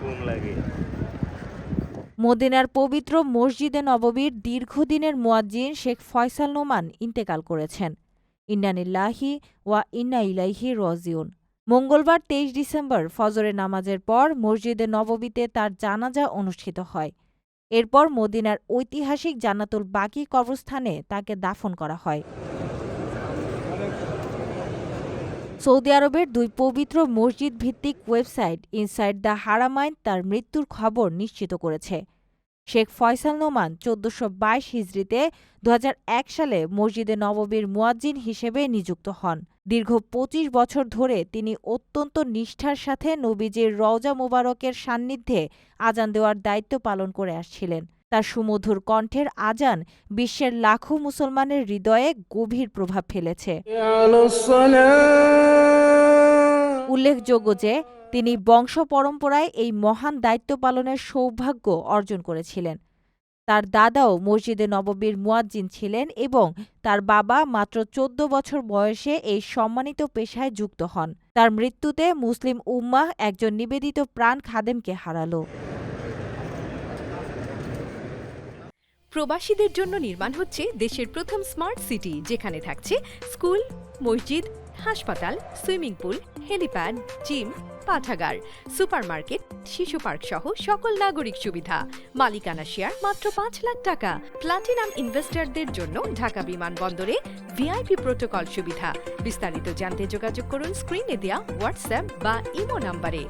ঘুম লাগে। মদিনার পবিত্র মসজিদে নববীর দীর্ঘদিনের মুয়াজ্জিন শেখ ফয়সাল নোমান ইন্তেকাল করেছেন। ইন্নানিল্লাহি ওয়া ইন্না ইলাইহি রাজিউন। মঙ্গলবার ২৩ ডিসেম্বর ফজরের নামাজের পর মসজিদে নববীতে তার জানাজা অনুষ্ঠিত হয়। এরপর মদিনার ঐতিহাসিক জান্নাতুল বাকি কবরস্থানে তাকে দাফন করা হয়। সৌদি আরবের ২ পবিত্র মসজিদ ভিত্তিক ওয়েবসাইট ইনসাইড দ্য হারামাইন তার মৃত্যুর খবর নিশ্চিত করেছে। শেখ ফয়সাল নোমান ১৪২২ হিজরিতে ২০০১ সালে মসজিদে নববীর মুয়াজ্জিন হিসেবে নিযুক্ত হন। দীর্ঘ ২৫ বছর ধরে তিনি অত্যন্ত নিষ্ঠার সাথে নবীজির রওজা মোবারকের সান্নিধ্যে আজান দেওয়ার দায়িত্ব পালন করে আসছিলেন। তার সুমধুর কণ্ঠের আজান বিশ্বের লাখো মুসলমানের হৃদয়ে গভীর প্রভাব ফেলেছে। উল্লেখযোগ্য যে তিনি বংশ পরম্পরায় এই মহান দায়িত্ব পালনের সৌভাগ্য অর্জন করেছিলেন। তার দাদাও মসজিদে নববীর মুয়াজ্জিন ছিলেন এবং তার বাবা মাত্র ১৪ বছর বয়সে এই সম্মানিত পেশায় যুক্ত হন। তার মৃত্যুতে মুসলিম উম্মাহ একজন নিবেদিত প্রাণ খাদেমকে হারালো। প্রবাসীদের জন্য নির্মাণ হচ্ছে দেশের প্রথম স্মার্ট সিটি, যেখানে থাকছে স্কুল, মসজিদ, হাসপাতাল, সুইমিং পুল, হেলিপ্যাড, জিম, পাঠাগার, সুপারমার্কেট, শিশু পার্ক সহ সকল নাগরিক সুবিধা। মালিকানা শেয়ার মাত্র ৫ লাখ টাকা। প্লাটিনাম ইনভেস্টরদের জন্য ঢাকা বিমানবন্দরে ভিআইপি প্রোটোকল সুবিধা। বিস্তারিত জানতে যোগাযোগ করুন স্ক্রিনে দেয়া হোয়াটসঅ্যাপ বা ইমো নাম্বারে।